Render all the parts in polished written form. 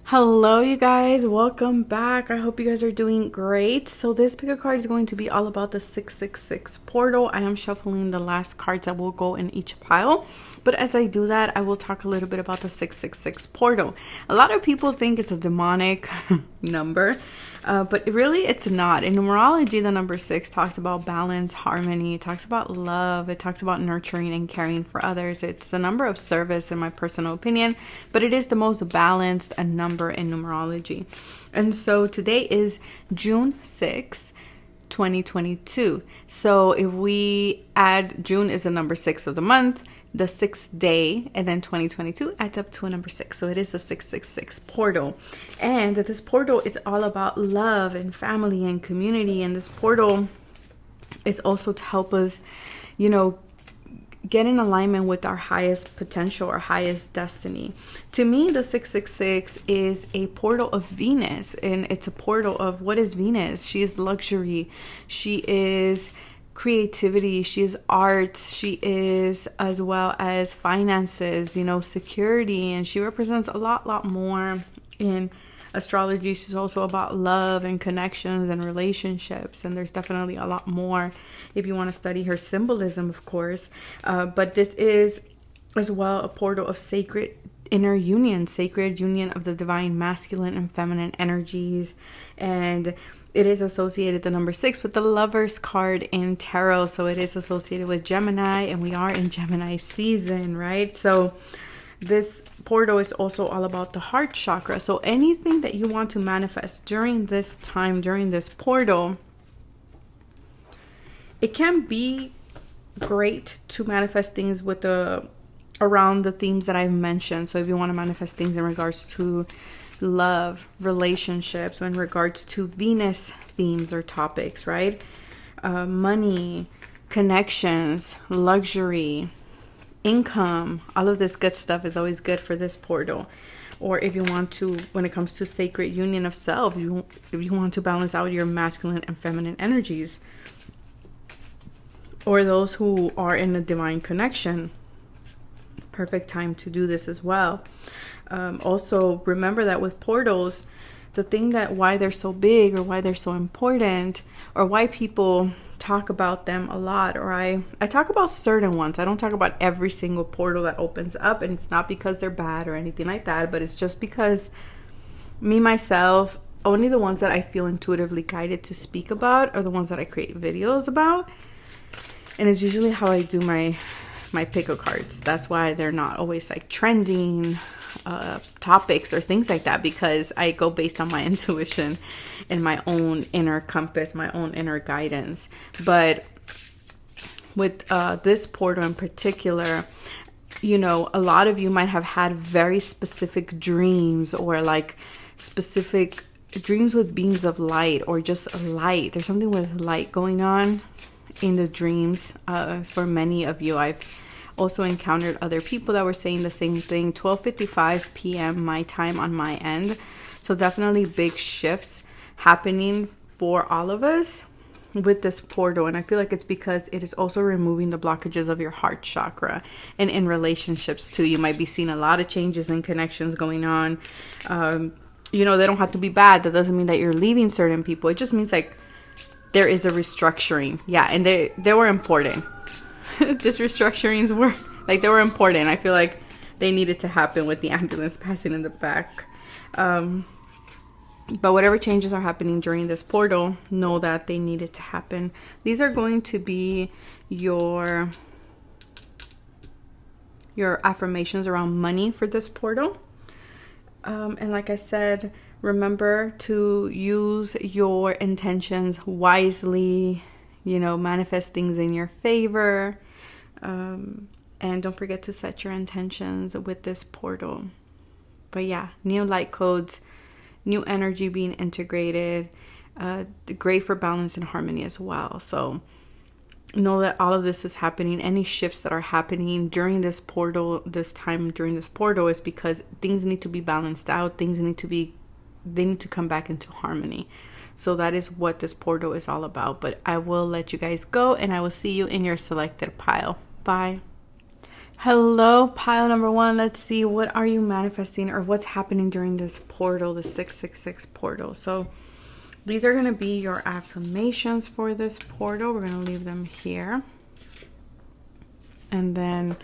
Hello, you guys. Welcome back. I hope you guys are doing great. So this pick a card is going to be all about the 666 portal. I am shuffling the last cards that will go in each pile. But as I do that, I will talk a little bit about the 666 portal. A lot of people think it's a demonic number, but really it's not. In numerology, the number 6 talks about balance, harmony. It talks about love. It talks about nurturing and caring for others. It's the number of service, in my personal opinion, but it is the most balanced number in numerology. And so today is June 6th, 2022. So if we add, June is the number 6 of the month, the 6th day, and then 2022 adds up to a number 6. So it is a 666 portal. And this portal is all about love and family and community. And this portal is also to help us, get in alignment with our highest potential, our highest destiny. To me, the 666 is a portal of Venus, and it's a portal of, what is Venus? She is luxury. She is creativity. She is art. She is, as well as finances, security. And she represents a lot more in astrology. She's also about love and connections and relationships, and there's definitely a lot more if you want to study her symbolism, of course. But this is as well a portal of sacred inner union, sacred union of the divine masculine and feminine energies. And it is associated, the number 6, with the Lovers card in tarot. So it is associated with Gemini, and we are in Gemini season, right? So this portal is also all about the heart chakra. So anything that you want to manifest during this time, during this portal, it can be great to manifest things with around the themes that I've mentioned. So if you want to manifest things in regards to love, relationships, in regards to Venus themes or topics, right? Money, connections, luxury, income, all of this good stuff is always good for this portal. Or if you want to, when it comes to sacred union of self, if you want to balance out your masculine and feminine energies, or those who are in a divine connection, perfect time to do this as well. Also, remember that with portals, the thing that why they're so big, or why they're so important, or why people talk about them a lot, or I talk about certain ones. I don't talk about every single portal that opens up, and it's not because they're bad or anything like that, but it's just because me, myself, only the ones that I feel intuitively guided to speak about are the ones that I create videos about. And it's usually how I do my pick-a cards. That's why they're not always like trending topics or things like that, because I go based on my intuition and my own inner compass, my own inner guidance. But with this portal in particular, a lot of you might have had very specific dreams, or like specific dreams with beams of light, or just light. There's something with light going on in the dreams. For many of you, I've also encountered other people that were saying the same thing. 12:55 p.m. my time on my end. So definitely big shifts happening for all of us with this portal. And I feel like it's because it is also removing the blockages of your heart chakra. And in relationships too, you might be seeing a lot of changes and connections going on. They don't have to be bad. That doesn't mean that you're leaving certain people. It just means like there is a restructuring. Yeah, and they were important. These restructurings were they were important. I feel like they needed to happen with the ambulance passing in the back. But whatever changes are happening during this portal, know that they needed to happen. These are going to be your affirmations around money for this portal. And like I said, remember to use your intentions wisely, manifest things in your favor. And don't forget to set your intentions with this portal. But yeah, new light codes, new energy being integrated, great for balance and harmony as well. So know that all of this is happening. Any shifts that are happening during this portal, during this portal, is because things need to be balanced out. They need to come back into harmony. So that is what this portal is all about. But I will let you guys go, and I will see you in your selected pile. Bye. Hello, pile number one. Let's see, what are you manifesting or what's happening during this portal, the 666 portal? So these are going to be your affirmations for this portal. We're going to leave them here. And then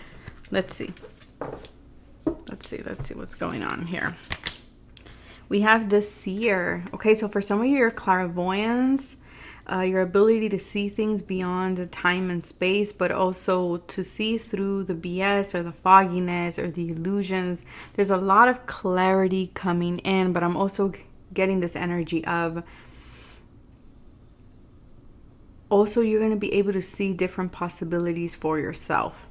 let's see what's going on here. We have the seer. Okay, so for some of you, your clairvoyance, your ability to see things beyond the time and space, but also to see through the BS or the fogginess or the illusions. There's a lot of clarity coming in, but I'm also getting this energy of also you're going to be able to see different possibilities for yourself.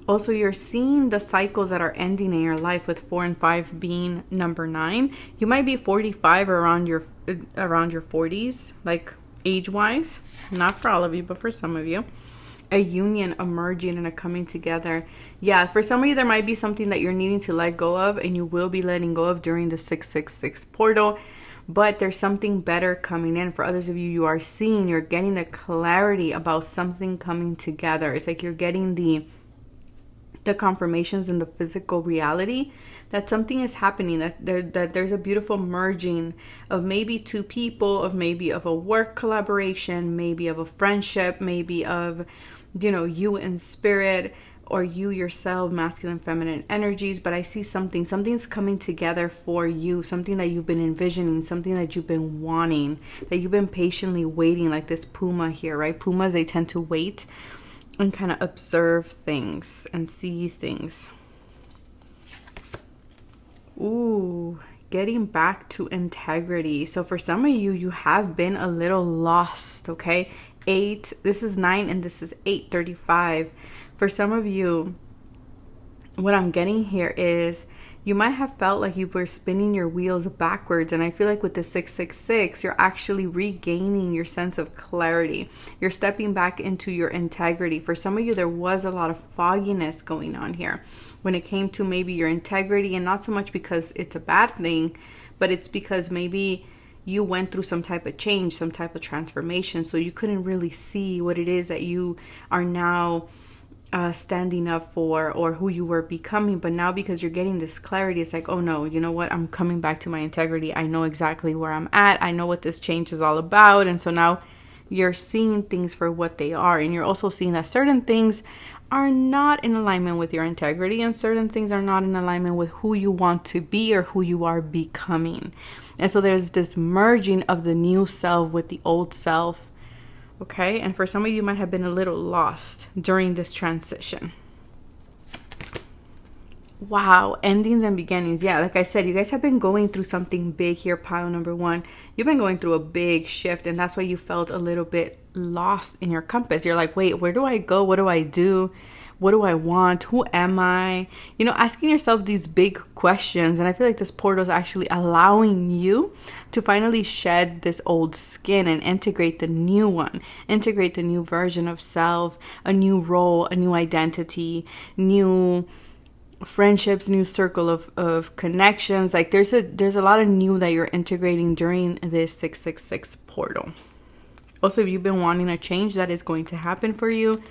Also, you're seeing the cycles that are ending in your life, with 4 and 5 being number 9. You might be 45 or around your 40s, like age-wise. Not for all of you, but for some of you. A union emerging and a coming together. Yeah, for some of you, there might be something that you're needing to let go of, and you will be letting go of during the 666 portal. But there's something better coming in. For others of you, you are seeing, you're getting the clarity about something coming together. It's like you're getting the confirmations in the physical reality that something is happening, that there's a beautiful merging of maybe two people, of maybe of a work collaboration, maybe of a friendship, maybe of, you know, you in spirit, or you yourself, masculine, feminine energies. But I see something's coming together for you, something that you've been envisioning, something that you've been wanting, that you've been patiently waiting, like this puma here, right? Pumas, they tend to wait and kind of observe things and see things. Ooh, getting back to integrity. So for some of you, you have been a little lost, okay? 8, this is 9, and this is 8:35. For some of you, what I'm getting here is you might have felt like you were spinning your wheels backwards. And I feel like with the 666, you're actually regaining your sense of clarity. You're stepping back into your integrity. For some of you, there was a lot of fogginess going on here when it came to maybe your integrity, and not so much because it's a bad thing, but it's because maybe you went through some type of change, some type of transformation. So you couldn't really see what it is that you are now standing up for, or who you were becoming. But now, because you're getting this clarity, it's like, oh no, you know what, I'm coming back to my integrity. I know exactly where I'm at. I know what this change is all about. And so now you're seeing things for what they are, and you're also seeing that certain things are not in alignment with your integrity, and certain things are not in alignment with who you want to be or who you are becoming. And so there's this merging of the new self with the old self. Okay, and for some of you, might have been a little lost during this transition. Wow, endings and beginnings. Yeah, like I said, you guys have been going through something big here, pile number 1. You've been going through a big shift, and that's why you felt a little bit lost in your compass. You're like, wait, where do I go? What do I do? What do I want? Who am I? You know, asking yourself these big questions. And I feel like this portal is actually allowing you to finally shed this old skin and integrate the new one, integrate the new version of self, a new role, a new identity, new friendships, new circle of connections. Like there's a lot of new that you're integrating during this 666 portal. Also, if you've been wanting a change, that is going to happen for you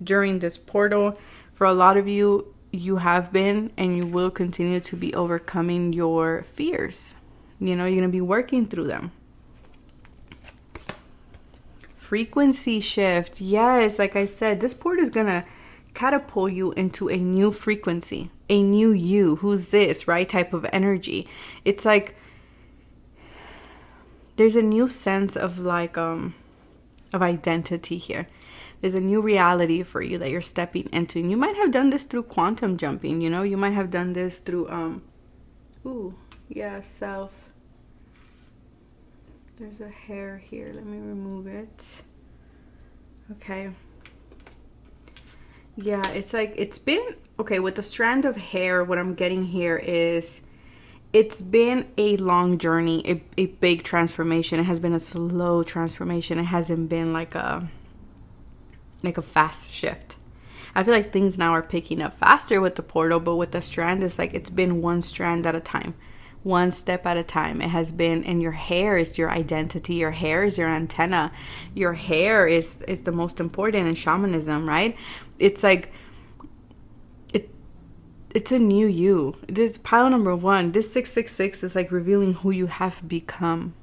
during this portal. For a lot of you, you have been and you will continue to be overcoming your fears. You know, you're going to be working through them. Frequency shift. Yes, like I said, this portal is going to catapult you into a new frequency, a new you. Who's this, right? Type of energy. It's like there's a new sense of like of identity here. There's a new reality for you that you're stepping into. And you might have done this through quantum jumping, you know? You might have done this through self. There's a hair here. Let me remove it. Okay. Yeah, it's like it's been okay with the strand of hair. What I'm getting here is it's been a long journey, a big transformation. It has been a slow transformation. It hasn't been like a fast shift. I feel like things now are picking up faster with the portal, but with the strand, it's like it's been one strand at a time. one step at a time. It has been, and your hair is your identity. Your hair is your antenna. Your hair is the most important in shamanism, right? It's like, it's a new you. This pile number 1, this 666 is like revealing who you have become.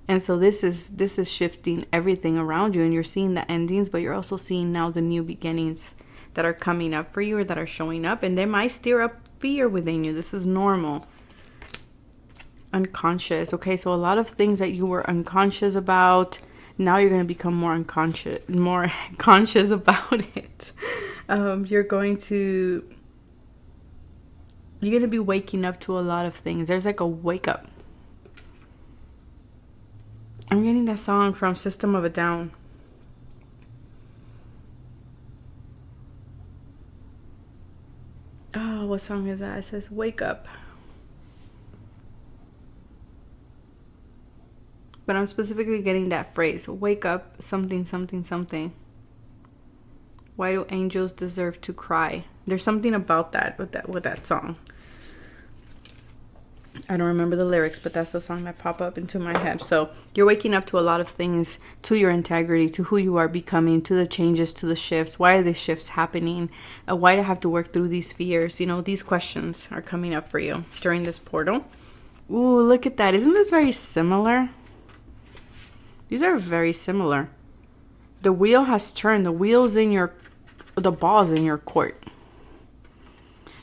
And so this is shifting everything around you, and you're seeing the endings, but you're also seeing now the new beginnings that are coming up for you, or that are showing up, and they might stir up fear within you. This is normal. Unconscious. Okay, so a lot of things that you were unconscious about, now you're going to become more conscious about it. You're going to be waking up to a lot of things. There's like a wake up. I'm getting that song from System of a Down. Oh, what song is that? It says wake up. But I'm specifically getting that phrase, wake up, something, something, something. Why do angels deserve to cry? There's something about that with that song. I don't remember the lyrics, but that's the song that popped up into my head. So you're waking up to a lot of things, to your integrity, to who you are becoming, to the changes, to the shifts. Why are these shifts happening? Why do I have to work through these fears? You know, these questions are coming up for you during this portal. Ooh, look at that. Isn't this very similar? These are very similar. The wheel has turned. The ball's in your court.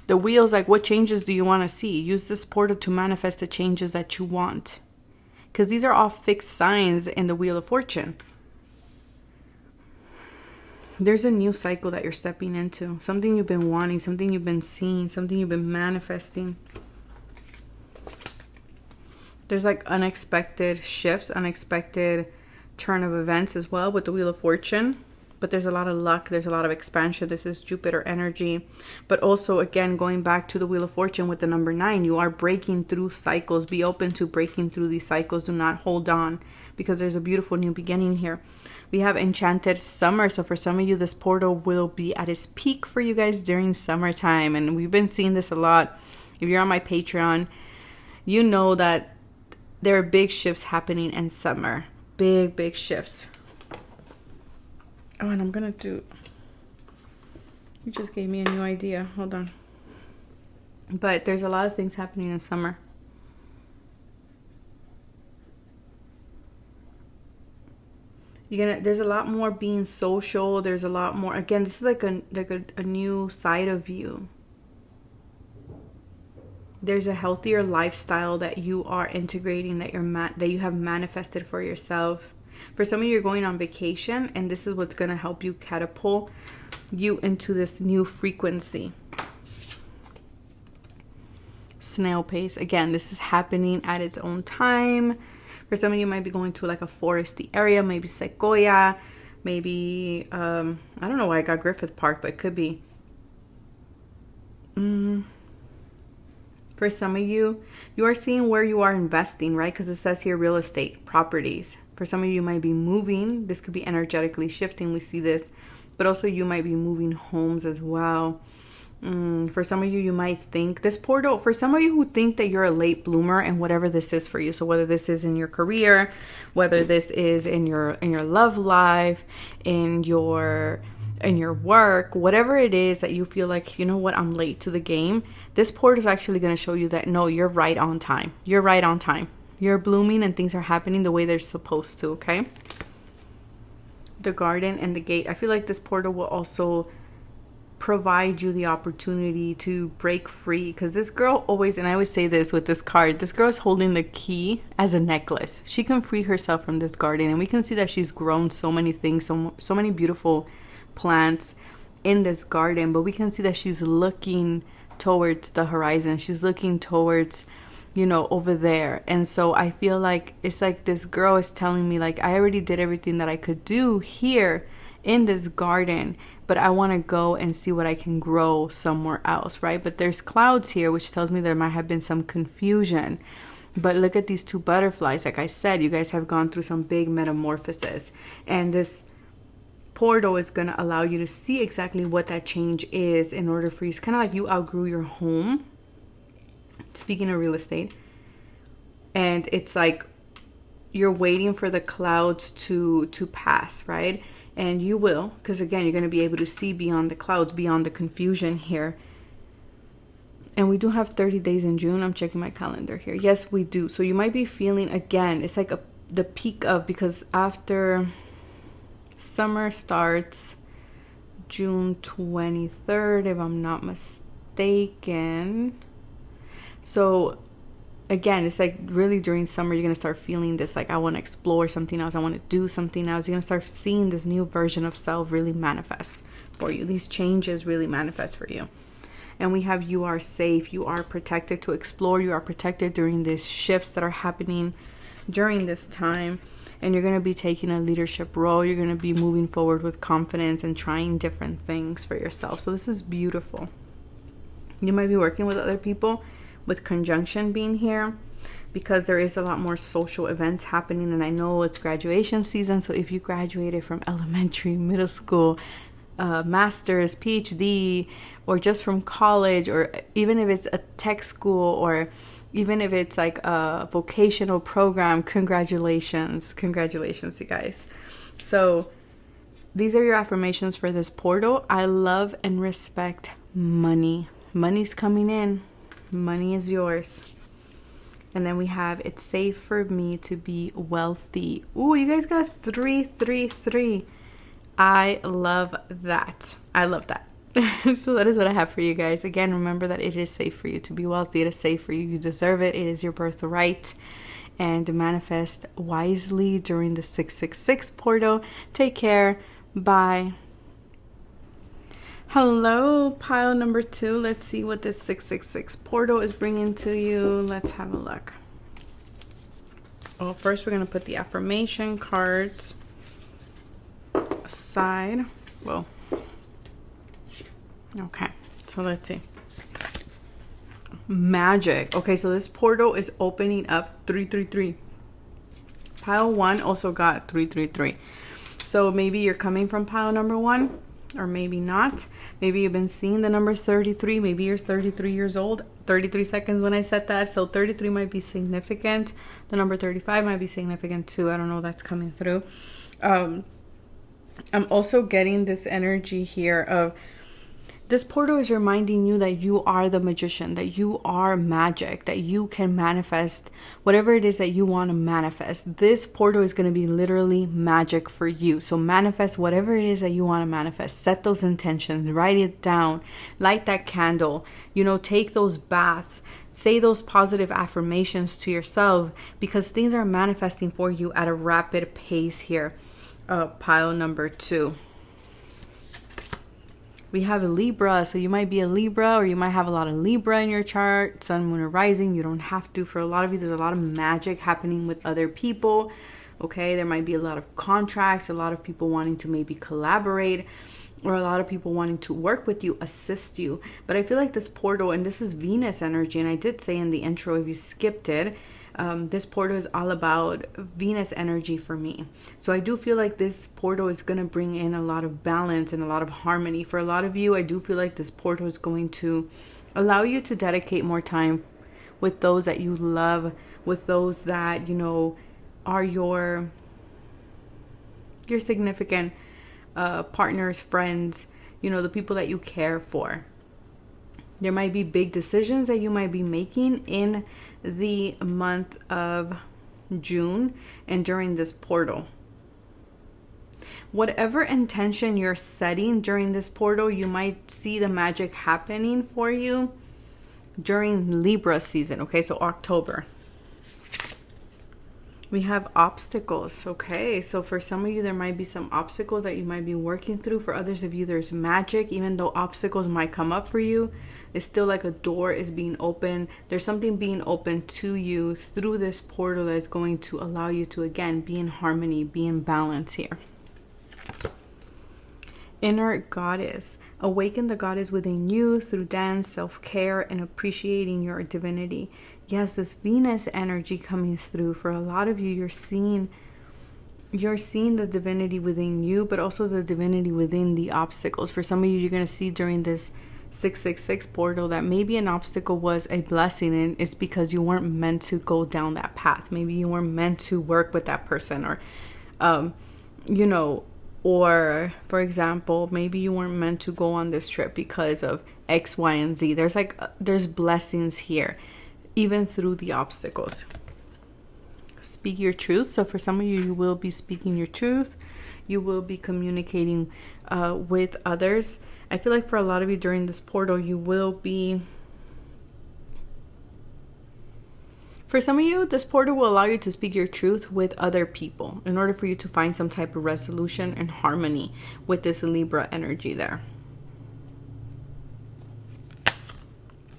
The wheel's like, what changes do you want to see? Use this portal to manifest the changes that you want. Because these are all fixed signs in the Wheel of Fortune. There's a new cycle that you're stepping into. Something you've been wanting, something you've been seeing, something you've been manifesting. There's like unexpected shifts, unexpected turn of events as well with the Wheel of Fortune. But there's a lot of luck. There's a lot of expansion. This is Jupiter energy. But also, again, going back to the Wheel of Fortune with the number 9, you are breaking through cycles. Be open to breaking through these cycles. Do not hold on, because there's a beautiful new beginning here. We have enchanted summer. So for some of you, this portal will be at its peak for you guys during summertime. And we've been seeing this a lot. If you're on my Patreon, you know that there are big shifts happening in summer. Big shifts. Oh, and I'm going to do... You just gave me a new idea. Hold on. But there's a lot of things happening in summer. There's a lot more being social. There's a lot more... Again, this is like a new side of you. There's a healthier lifestyle that you are integrating, that you have manifested for yourself. For some of you, you're going on vacation, and this is what's going to help you catapult you into this new frequency. Snail pace. Again, this is happening at its own time. For some of you, might be going to like a foresty area, maybe Sequoia, maybe, I don't know why I got Griffith Park, but it could be. For some of you, you are seeing where you are investing, right? Because it says here real estate, properties. For some of you, might be moving. This could be energetically shifting. We see this. But also you might be moving homes as well. For some of you, you might think this portal, for some of you who think that you're a late bloomer and whatever this is for you. So whether this is in your career, whether this is in your love life, in your work, whatever it is that you feel like, you know what, I'm late to the game. This portal is actually going to show you that, no, you're right on time. You're right on time. You're blooming and things are happening the way they're supposed to, okay? The garden and the gate. I feel like this portal will also provide you the opportunity to break free, because this girl always, and I always say this with this card, this girl is holding the key as a necklace. She can free herself from this garden, and we can see that she's grown so many things, so many beautiful plants in this garden, but we can see that she's looking towards the horizon. She's looking towards, you know, over there. And so I feel like it's like this girl is telling me, like, I already did everything that I could do here in this garden, but I want to go and see what I can grow somewhere else, right? But there's clouds here, which tells me there might have been some confusion. But look at these two butterflies. Like I said, you guys have gone through some big metamorphosis, and this portal is going to allow you to see exactly what that change is in order for you. It's kind of like you outgrew your home speaking of real estate. And it's like you're waiting for the clouds to pass, right? And you will, because again, you're going to be able to see beyond the clouds, beyond the confusion here. And we do have 30 days in June. I'm checking my calendar here. Yes, we do. So you might be feeling, again, it's like the peak of, because after summer starts June 23rd, if I'm not mistaken. So again, it's like really during summer, you're going to start feeling this, like, I want to explore something else. I want to do something else. You're going to start seeing this new version of self really manifest for you. These changes really manifest for you. And we have, you are safe. You are protected to explore. You are protected during these shifts that are happening during this time. And you're going to be taking a leadership role. You're going to be moving forward with confidence and trying different things for yourself. So this is beautiful. You might be working with other people, with conjunction being here, because there is a lot more social events happening. And I know it's graduation season. So if you graduated from elementary, middle school, master's, PhD, or just from college, or even if it's a tech school, or even if it's like a vocational program, congratulations, you guys. So these are your affirmations for this portal. I love and respect money. Money's coming in. Money is yours. And then we have, it's safe for me to be wealthy. Ooh, you guys got 333. I love that. So that is what I have for you guys. Again, remember that it is safe for you to be wealthy. It is safe for you. You deserve it. It is your birthright. And manifest wisely during the 666 portal. Take care. Bye. Hello, pile number 2. Let's see what this 666 portal is bringing to you. Let's have a look. Well, first we're going to put the affirmation cards aside. Well, okay, so let's see. Magic. Okay, so this portal is opening up 333. Pile 1 also got 333. So maybe you're coming from pile number 1, or maybe not. Maybe you've been seeing the number 33. Maybe you're 33 years old. 33 seconds when I said that. So 33 might be significant. The number 35 might be significant too. I don't know, that's coming through. I'm also getting this energy here of this portal is reminding you that you are the magician, that you are magic, that you can manifest whatever it is that you want to manifest. This portal is going to be literally magic for you. So manifest whatever it is that you want to manifest. Set those intentions, write it down, light that candle, take those baths, say those positive affirmations to yourself, because things are manifesting for you at a rapid pace here. Pile number 2. We have a Libra, so you might be a Libra, or you might have a lot of Libra in your chart, Sun, Moon, or Rising. You don't have to. For a lot of you, there's a lot of magic happening with other people. Okay, there might be a lot of contracts, a lot of people wanting to maybe collaborate, or a lot of people wanting to work with you, assist you. But I feel like this portal, and this is Venus energy, and I did say in the intro, if you skipped it, this portal is all about Venus energy for me. So I do feel like this portal is going to bring in a lot of balance and a lot of harmony. For a lot of you, I do feel like this portal is going to allow you to dedicate more time with those that you love, with those that, are your significant partners, friends, the people that you care for. There might be big decisions that you might be making in the month of June and during this portal. Whatever intention you're setting during this portal, you might see the magic happening for you during Libra season. Okay, so October. We have obstacles. Okay, so for some of you, there might be some obstacles that you might be working through. For others of you, there's magic. Even though obstacles might come up for you, it's still like a door is being opened. There's something being opened to you through this portal that's going to allow you to, again, be in harmony, be in balance here. Inner goddess. Awaken the goddess within you through dance, self-care, and appreciating your divinity. Yes, this Venus energy coming through. For a lot of you, you're seeing the divinity within you, but also the divinity within the obstacles. For some of you, you're going to see during this 666 portal that maybe an obstacle was a blessing, and it's because you weren't meant to go down that path. Maybe you weren't meant to work with that person, or or for example, maybe you weren't meant to go on this trip because of X, Y, and Z. There's blessings here, even through the obstacles. Speak your truth. So for some of you, you will be speaking your truth. You will be communicating with others. I feel like for a lot of you during this portal, you will be... For some of you, this portal will allow you to speak your truth with other people in order for you to find some type of resolution and harmony with this Libra energy there.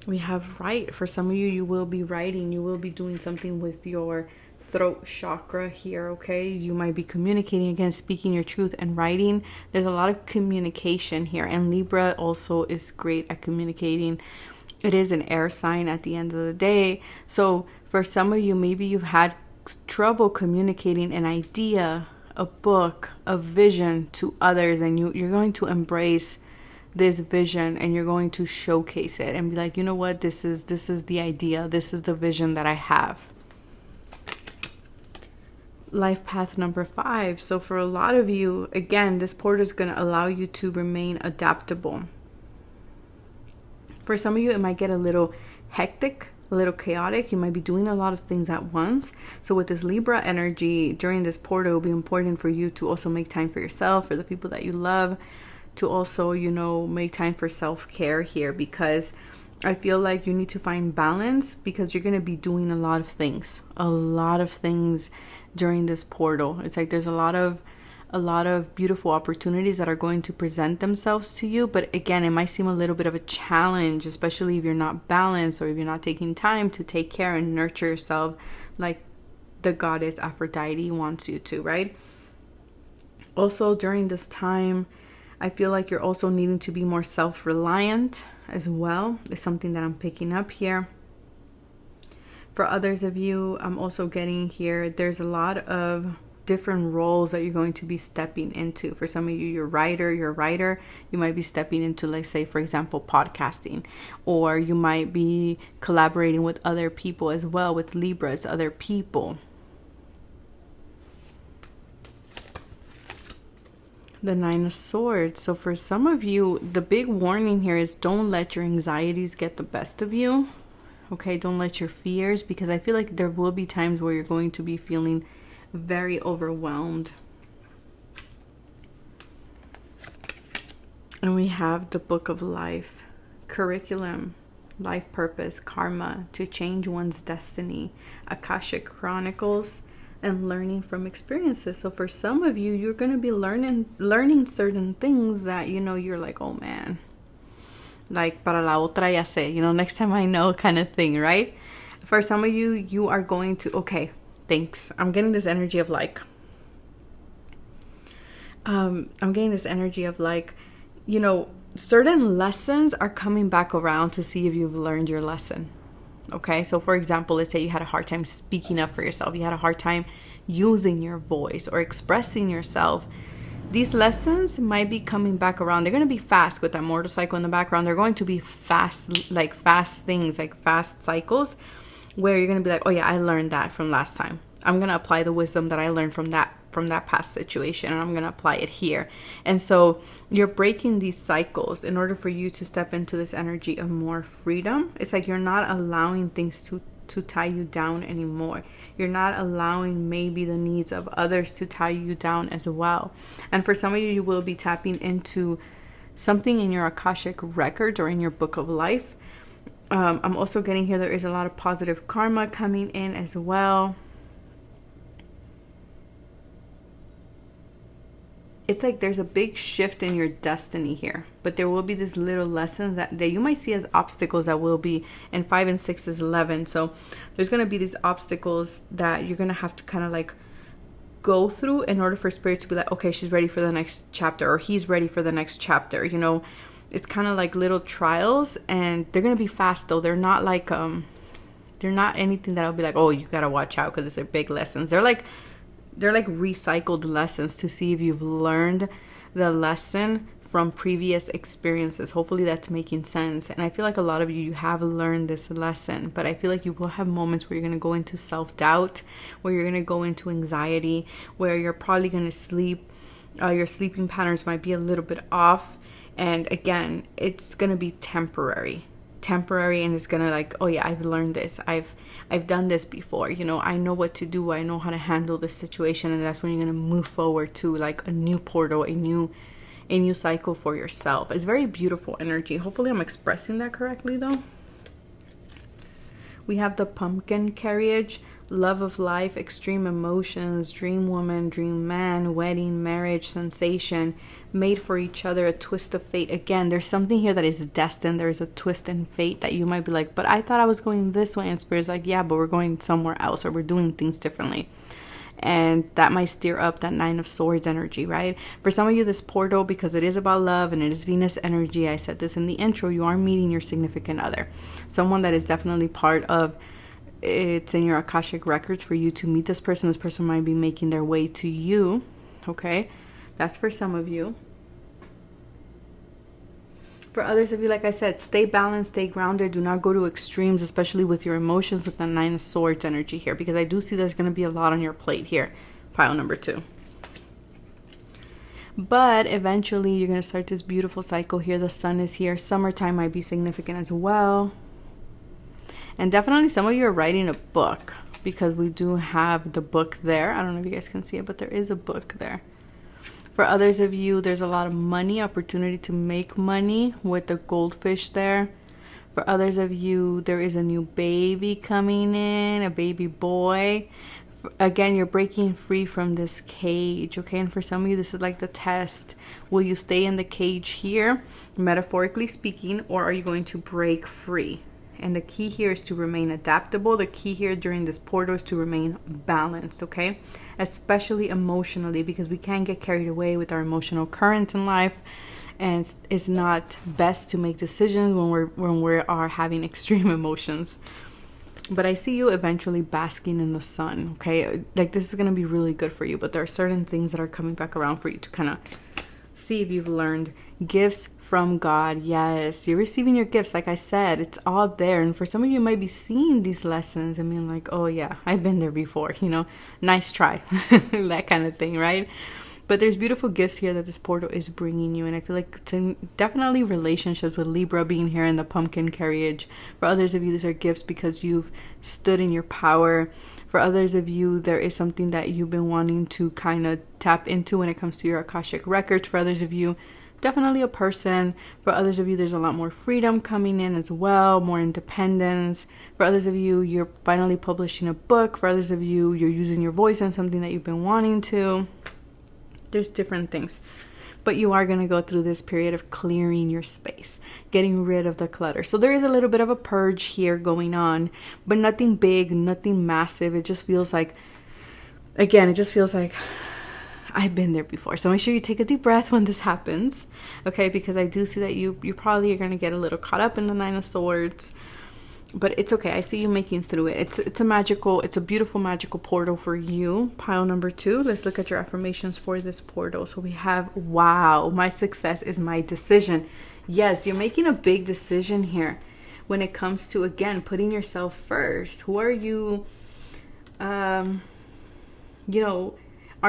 We have write. For some of you, you will be writing. You will be doing something with your throat chakra here, okay? You might be communicating, again, speaking your truth and writing. There's a lot of communication here, and Libra also is great at communicating. It is an air sign at the end of the day. So for some of you, maybe you've had trouble communicating an idea, a book, a vision to others, and you're going to embrace this vision and you're going to showcase it and be like, you know what, this is the idea, this is the vision that I have. Life path number 5. So for a lot of you, again, this portal is going to allow you to remain adaptable. For some of you, it might get a little hectic, a little chaotic. You might be doing a lot of things at once. So with this Libra energy during this portal, it will be important for you to also make time for yourself, for the people that you love, to also, make time for self-care here, because I feel like you need to find balance, because you're going to be doing a lot of things during this portal. It's like there's a lot of beautiful opportunities that are going to present themselves to you. But again, it might seem a little bit of a challenge, especially if you're not balanced or if you're not taking time to take care and nurture yourself like the goddess Aphrodite wants you to, right? Also, during this time, I feel like you're also needing to be more self-reliant as well. It's something that I'm picking up here. For others of you, I'm also getting here, there's a lot of different roles that you're going to be stepping into. For some of you, you're a writer, you might be stepping into, like, say, for example, podcasting, or you might be collaborating with other people as well, with Libras, other people. The 9 of Swords. So for some of you, the big warning here is don't let your anxieties get the best of you. Okay, don't let your fears, because I feel like there will be times where you're going to be feeling very overwhelmed. And we have the Book of Life, curriculum, life purpose, karma, to change one's destiny, Akashic Chronicles, and learning from experiences. So for some of you, you're going to be learning certain things that, you're like, oh man, like, para la otra ya sé, next time I know, kind of thing, right? For some of you, you are going to, okay, thanks. I'm getting this energy of like, certain lessons are coming back around to see if you've learned your lesson. Okay, so for example, let's say you had a hard time speaking up for yourself. You had a hard time using your voice or expressing yourself. These lessons might be coming back around. They're going to be fast with that motorcycle in the background. They're going to be fast things, like fast cycles, where you're going to be like, oh yeah, I learned that from last time. I'm going to apply the wisdom that I learned from that past situation, and I'm going to apply it here. And so you're breaking these cycles in order for you to step into this energy of more freedom. It's like you're not allowing things to tie you down anymore. You're not allowing maybe the needs of others to tie you down as well. And for some of you, you will be tapping into something in your Akashic records or in your Book of Life. I'm also getting here, there is a lot of positive karma coming in as well. It's like there's a big shift in your destiny here, but there will be these little lessons that you might see as obstacles that will be, and 5 and 6 is 11. So there's going to be these obstacles that you're going to have to kind of like go through in order for Spirit to be like, okay, she's ready for the next chapter, or he's ready for the next chapter. It's kind of like little trials, and they're going to be fast though. They're not like, they're not anything that'll be like, oh, you got to watch out because it's big lessons. They're like recycled lessons to see if you've learned the lesson from previous experiences. Hopefully that's making sense. And I feel like a lot of you have learned this lesson, but I feel like you will have moments where you're going to go into self-doubt, where you're going to go into anxiety, where you're probably going to sleep. Your sleeping patterns might be a little bit off. And again, it's going to be temporary, and it's going to like, oh yeah, I've learned this. I've done this before. You know, I know what to do. I know how to handle this situation. And that's when you're going to move forward to like a new portal, a new cycle for yourself. It's very beautiful energy. Hopefully I'm expressing that correctly though. We have the pumpkin carriage, love of life, extreme emotions, dream woman, dream man, wedding, marriage, sensation, made for each other, a twist of fate. Again, there's something here that is destined. There's a twist in fate that you might be like, but I thought I was going this way. And Spirit's like, yeah, but we're going somewhere else, or we're doing things differently. And that might stir up that 9 of Swords energy, right? For some of you, this portal, because it is about love and it is Venus energy, I said this in the intro, you are meeting your significant other. Someone that is definitely part of, it's in your Akashic records for you to meet this person. This person might be making their way to you, okay? That's for some of you. For others of you, like I said, stay balanced, stay grounded. Do not go to extremes, especially with your emotions with the 9 of Swords energy here, because I do see there's going to be a lot on your plate here, pile number 2. But eventually, you're going to start this beautiful cycle here. The sun is here. Summertime might be significant as well. And definitely some of you are writing a book, because we do have the book there. I don't know if you guys can see it, but there is a book there. For others of you, there's a lot of money, opportunity to make money with the goldfish there. For others of you, there is a new baby coming in, a baby boy. Again, you're breaking free from this cage, okay? And for some of you, this is like the test. Will you stay in the cage here, metaphorically speaking, or are you going to break free? And the key here is to remain adaptable. The key here during this portal is to remain balanced, okay? Especially emotionally, because we can't get carried away with our emotional current in life. And it's not best to make decisions when we are having extreme emotions. But I see you eventually basking in the sun, okay? Like, this is going to be really good for you. But there are certain things that are coming back around for you to kind of see if you've learned. Gifts from God. Yes, you're receiving your gifts. Like I said, it's all there. And for some of you, might be seeing these lessons and being like, oh yeah, I've been there before, you know, nice try, that kind of thing, right? But there's beautiful gifts here that this portal is bringing you. And I feel like it's definitely relationships with Libra being here in the pumpkin carriage. For others of you, these are gifts because you've stood in your power. For others of you, there is something that you've been wanting to kind of tap into when it comes to your Akashic records. For others of you, definitely a person. For others of you, there's a lot more freedom coming in as well, more independence. For others of you, you're finally publishing a book. For others of you, you're using your voice on something that you've been wanting to. There's different things. But you are going to go through this period of clearing your space, getting rid of the clutter. So there is a little bit of a purge here going on, but nothing big, nothing massive. It just feels like, again, it just feels like I've been there before. So make sure you take a deep breath when this happens, okay? Because I do see that you probably are going to get a little caught up in the 9 of Swords. But it's okay. I see you making through it. It's a beautiful magical portal for you. Pile number 2. Let's look at your affirmations for this portal. So we have, wow, my success is my decision. Yes, you're making a big decision here when it comes to, again, putting yourself first. Who are you, are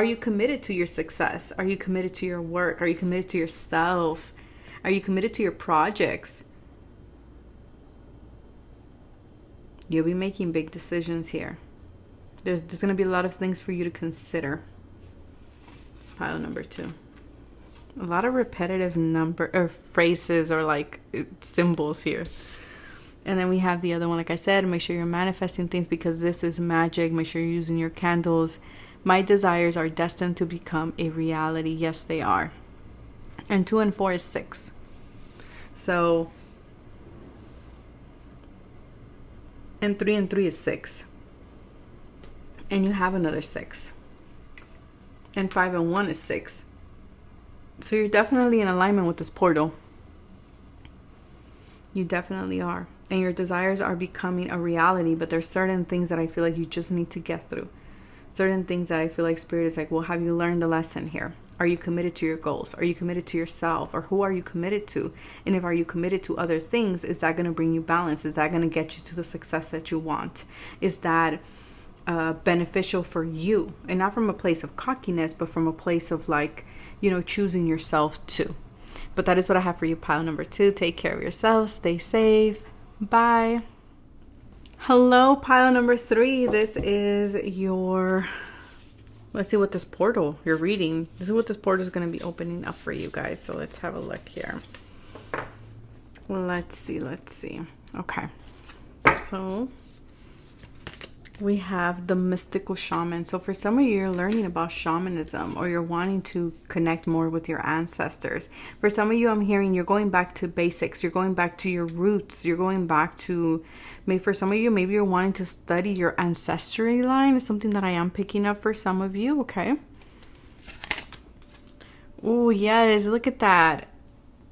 you committed to your success? Are you committed to your work? Are you committed to yourself? Are you committed to your projects? You'll be making big decisions here. There's going to be a lot of things for you to consider. Pile number 2. A lot of repetitive phrases or like symbols here. And then we have the other one, like I said, make sure you're manifesting things because this is magic. Make sure you're using your candles. My desires are destined to become a reality. Yes, they are. And 2 and 4 is 6. So, and 3 and 3 is 6. And you have another 6. And 5 and 1 is 6. So you're definitely in alignment with this portal. You definitely are. And your desires are becoming a reality. But there's certain things that I feel like you just need to get through. Certain things that I feel like Spirit is like, well, have you learned the lesson here? Are you committed to your goals? Are you committed to yourself? Or who are you committed to? And if are you committed to other things, is that going to bring you balance? Is that going to get you to the success that you want? Is that beneficial for you? And not from a place of cockiness, but from a place of like, you know, choosing yourself too. But that is what I have for you, pile number 2. Take care of yourself. Stay safe. Bye. Hello, pile number 3. This is your... Let's see what this portal you're reading. This is what this portal is going to be opening up for you guys. So let's have a look here. Let's see. Okay. So we have the mystical shaman. So for some of you, you're learning about shamanism, or you're wanting to connect more with your ancestors. For some of you, I'm hearing you're going back to basics. You're going back to your roots. You're going back to, maybe for some of you, maybe you're wanting to study your ancestry line. It's something that I am picking up for some of you. Okay. Oh, yes. Look at that.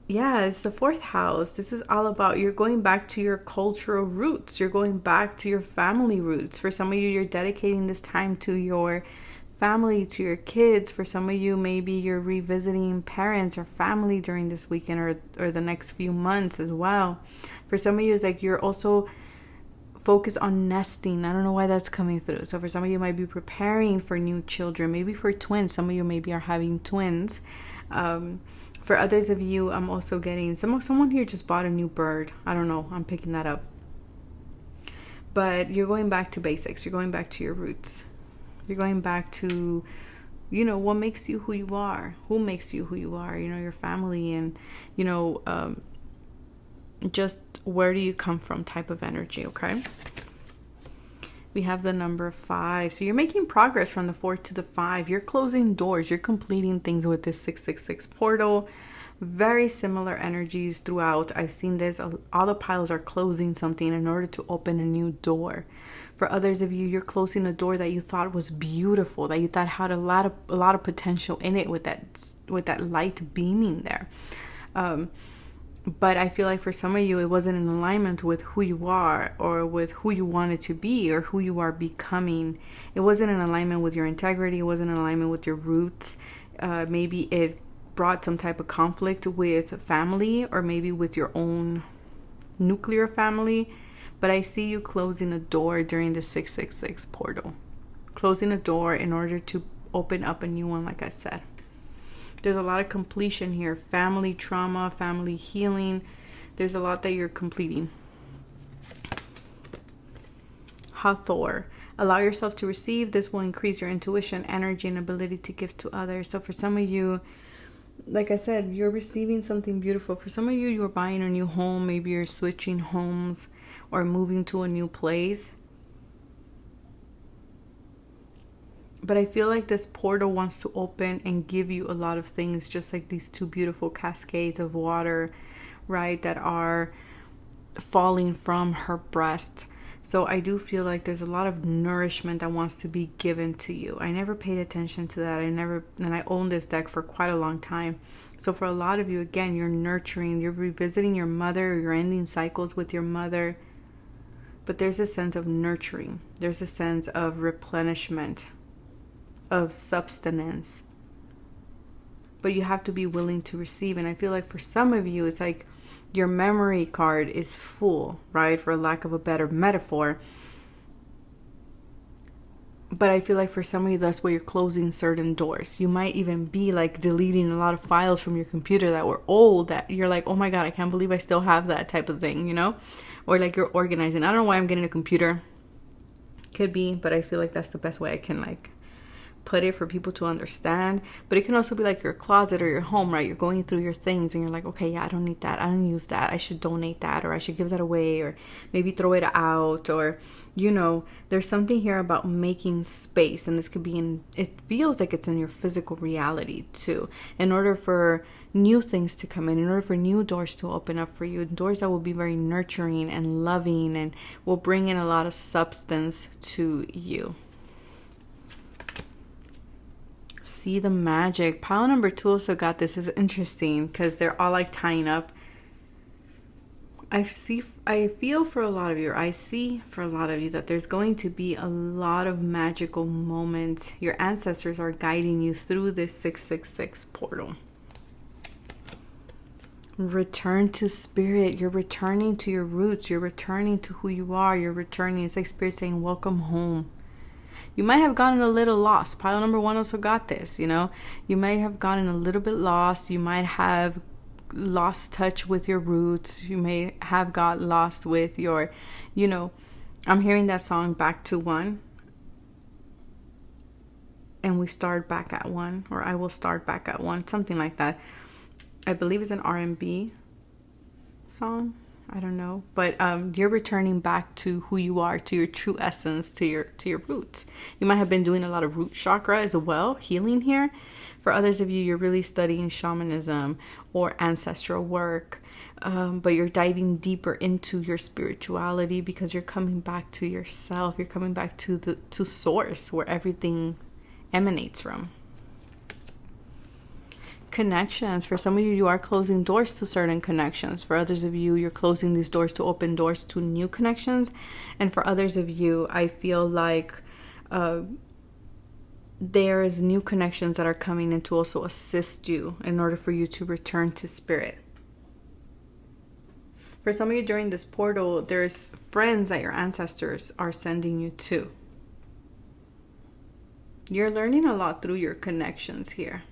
Yeah, it's the 4th house. This is all about you're going back to your cultural roots. You're going back to your family roots. For some of you, you're dedicating this time to your family, to your kids. For some of you, maybe you're revisiting parents or family during this weekend or the next few months as well. For some of you, it's like you're also focused on nesting. I don't know why that's coming through. So for some of you, might be preparing for new children, maybe for twins. Some of you maybe are having twins. For others of you, I'm also getting someone here just bought a new bird. I don't know. I'm picking that up. But you're going back to basics. You're going back to your roots. You're going back to, you know, what makes you who you are. Who makes you who you are. You know, your family and, you know, just where do you come from type of energy, okay? We have the number 5. So you're making progress from the 4 to the 5. You're closing doors. You're completing things with this 666 portal. Very similar energies throughout. I've seen this. All the piles are closing something in order to open a new door. For others of you, you're closing a door that you thought was beautiful, that you thought had a lot of potential in it with that light beaming there. But I feel like for some of you, it wasn't in alignment with who you are or with who you wanted to be or who you are becoming. It wasn't in alignment with your integrity. It wasn't in alignment with your roots. Maybe it brought some type of conflict with family or maybe with your own nuclear family. But I see you closing a door during the 666 portal. Closing a door in order to open up a new one, like I said. There's a lot of completion here. Family trauma, family healing. There's a lot that you're completing. Hathor. Allow yourself to receive. This will increase your intuition, energy, and ability to give to others. So for some of you, like I said, you're receiving something beautiful. For some of you, you're buying a new home. Maybe you're switching homes or moving to a new place. But I feel like this portal wants to open and give you a lot of things, just like these 2 beautiful cascades of water, right, that are falling from her breast. So I do feel like there's a lot of nourishment that wants to be given to you. I never paid attention to that. And I owned this deck for quite a long time. So for a lot of you, again, you're nurturing, you're revisiting your mother, you're ending cycles with your mother. But there's a sense of nurturing. There's a sense of replenishment, of substance, but you have to be willing to receive. And I feel like for some of you, it's like your memory card is full, right, for lack of a better metaphor. But I feel like for some of you, that's where you're closing certain doors. You might even be like deleting a lot of files from your computer that were old, that you're like, oh my god, I can't believe I still have that type of thing, you know. Or like you're organizing. I don't know why I'm getting a computer. Could be, but I feel like that's the best way I can like put it for people to understand. But it can also be like your closet or your home, right? You're going through your things and you're like, okay, yeah, I don't need that, I don't use that, I should donate that, or I should give that away, or maybe throw it out, or you know, there's something here about making space. And this could be in, it feels like it's in your physical reality too, in order for new things to come in order for new doors to open up for you, doors that will be very nurturing and loving and will bring in a lot of substance to you. See the magic. Pile number 2 also got this. Is interesting because they're all like tying up. I feel for a lot of you, or I see for a lot of you, that there's going to be a lot of magical moments. Your ancestors are guiding you through this 666 portal. Return to spirit. You're returning to your roots. You're returning to who you are. You're returning. It's like spirit saying, welcome home. You might have gotten a little lost. Pile number 1 also got this, you know. You might have gotten a little bit lost. You might have lost touch with your roots. You may have got lost with your, you know, I'm hearing that song Back to One. And we start back at one, or I will start back at one, something like that. I believe it's an R&B song. I don't know, but you're returning back to who you are, to your true essence, to your roots. You might have been doing a lot of root chakra as well, healing here. For others of you, you're really studying shamanism or ancestral work, but you're diving deeper into your spirituality because you're coming back to yourself. You're coming back to source, where everything emanates from. Connections. For some of you, you are closing doors to certain connections. For others of you, you're closing these doors to open doors to new connections. And for others of you, I feel like there's new connections that are coming in to also assist you in order for you to return to spirit. For some of you during this portal, there's friends that your ancestors are sending you to. You're learning a lot through your connections here.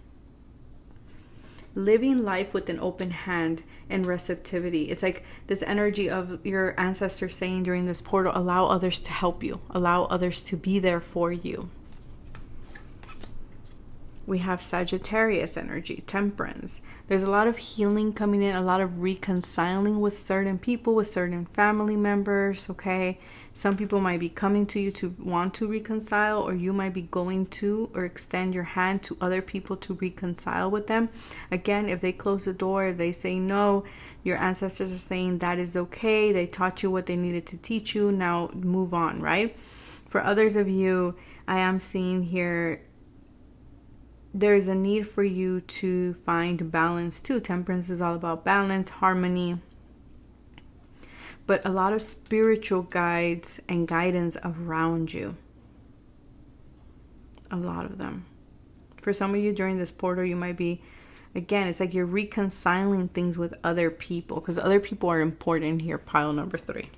Living life with an open hand and receptivity. It's like this energy of your ancestors saying during this portal, allow others to help you. Allow others to be there for you. We have Sagittarius energy, temperance. There's a lot of healing coming in, a lot of reconciling with certain people, with certain family members, okay? Some people might be coming to you to want to reconcile, or you might be going to or extend your hand to other people to reconcile with them. Again, if they close the door, if they say no, your ancestors are saying that is okay. They taught you what they needed to teach you. Now move on, right? For others of you, I am seeing here, there's a need for you to find balance too. Temperance is all about balance, harmony, but a lot of spiritual guides and guidance around you. A lot of them. For some of you during this portal, you might be, again, it's like you're reconciling things with other people, because other people are important here. Pile number 3.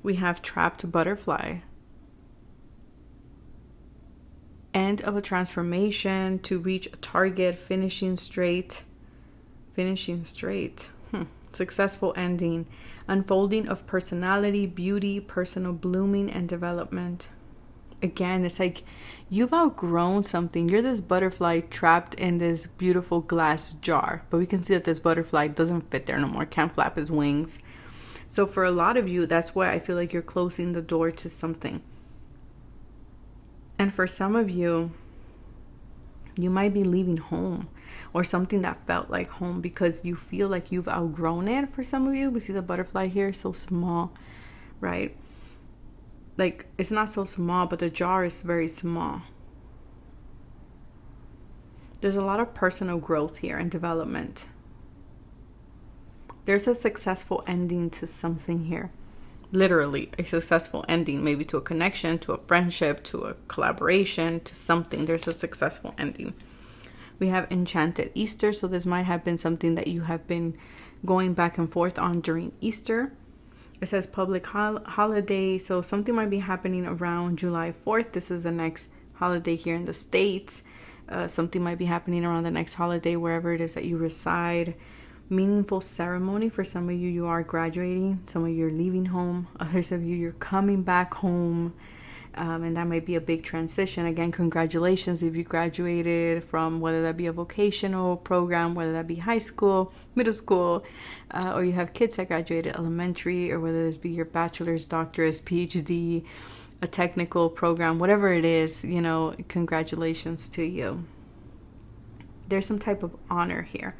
We have trapped butterfly. End of a transformation to reach a target, finishing straight. Successful ending, unfolding of personality, beauty, personal blooming, and development. Again, it's like you've outgrown something. You're this butterfly trapped in this beautiful glass jar, but we can see that this butterfly doesn't fit there no more, can't flap his wings. So for a lot of you, that's why I feel like you're closing the door to something. And for some of you, you might be leaving home or something that felt like home because you feel like you've outgrown it. For some of you, we see the butterfly here, so small, right? Like, it's not so small, but the jar is very small. There's a lot of personal growth here and development. There's a successful ending to something here. Literally a successful ending, maybe to a connection, to a friendship, to a collaboration, to something. There's a successful ending. We have enchanted Easter, so this might have been something that you have been going back and forth on during Easter. It says public holiday, so something might be happening around July 4th. This is the next holiday here in the States. Something might be happening around the next holiday wherever it is that you reside. Meaningful ceremony. For some of you, you are graduating. Some of you are leaving home. Others of you, you're coming back home. And that might be a big transition. Again, congratulations if you graduated from, whether that be a vocational program, whether that be high school, middle school, or you have kids that graduated elementary, or whether this be your bachelor's, doctorate, PhD, a technical program, whatever it is, you know, congratulations to you. There's some type of honor here.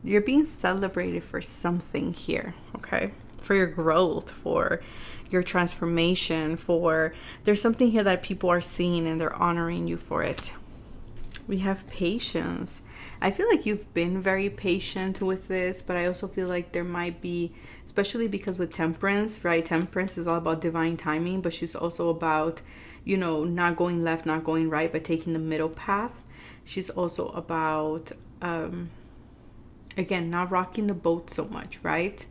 You're being celebrated for something here, okay? For your growth, for your transformation, there's something here that people are seeing and they're honoring you for it. We have patience. I feel like you've been very patient with this, but I also feel like there might be, especially because with temperance, right? Temperance is all about divine timing, but she's also about, not going left, not going right, but taking the middle path. She's also about, again, not rocking the boat so much, right?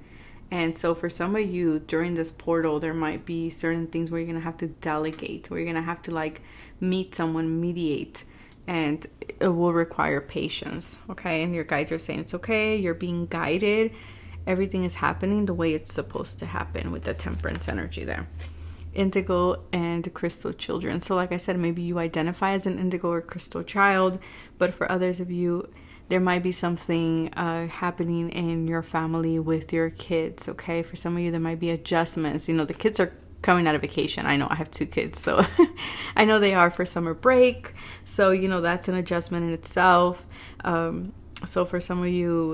And so for some of you during this portal, there might be certain things where you're going to have to delegate, where you're going to have to like meet someone, mediate, and it will require patience. Okay. And your guides are saying it's okay. You're being guided. Everything is happening the way it's supposed to happen with the temperance energy there. Indigo and crystal children. So like I said, maybe you identify as an indigo or crystal child, but for others of you, there might be something happening in your family with your kids, okay? For some of you, there might be adjustments. The kids are coming out of vacation. I know I have 2 kids, so I know they are for summer break. So, that's an adjustment in itself. So for some of you,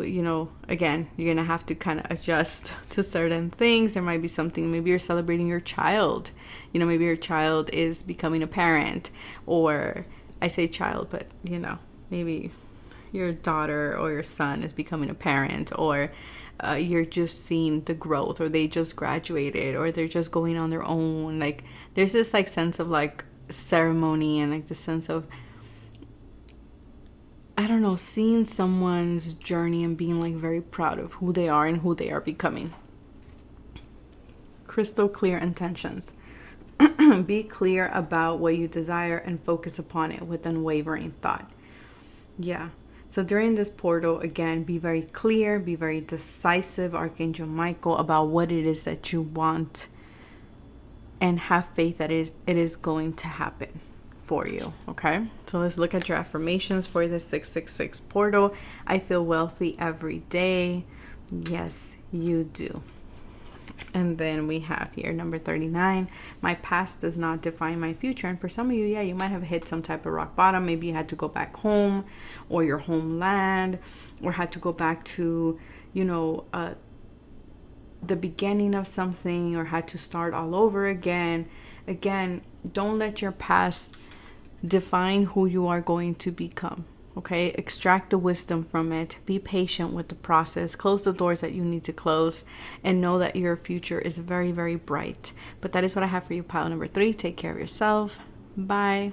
again, you're going to have to kind of adjust to certain things. There might be something, maybe you're celebrating your child. Maybe your child is becoming a parent, or I say child, but, maybe your daughter or your son is becoming a parent, or you're just seeing the growth, or they just graduated, or they're just going on their own. Like there's this like sense of like ceremony and like the sense of, I don't know, seeing someone's journey and being like very proud of who they are and who they are becoming. Crystal clear intentions. Be clear about what you desire and focus upon it with unwavering thought. Yeah. So during this portal, again, be very clear, be very decisive, Archangel Michael, about what it is that you want, and have faith that it is going to happen for you, okay? So let's look at your affirmations for this 666 portal. I feel wealthy every day. Yes, you do. And then we have here number 39. My past does not define my future. And for some of you, yeah, you might have hit some type of rock bottom. Maybe you had to go back home, or your homeland, or had to go back to, the beginning of something, or had to start all over again. Again, don't let your past define who you are going to become. Okay, extract the wisdom from it. Be patient with the process. Close the doors that you need to close, and know that your future is very, very bright. But that is what I have for you, pile number 3. Take care of yourself. Bye.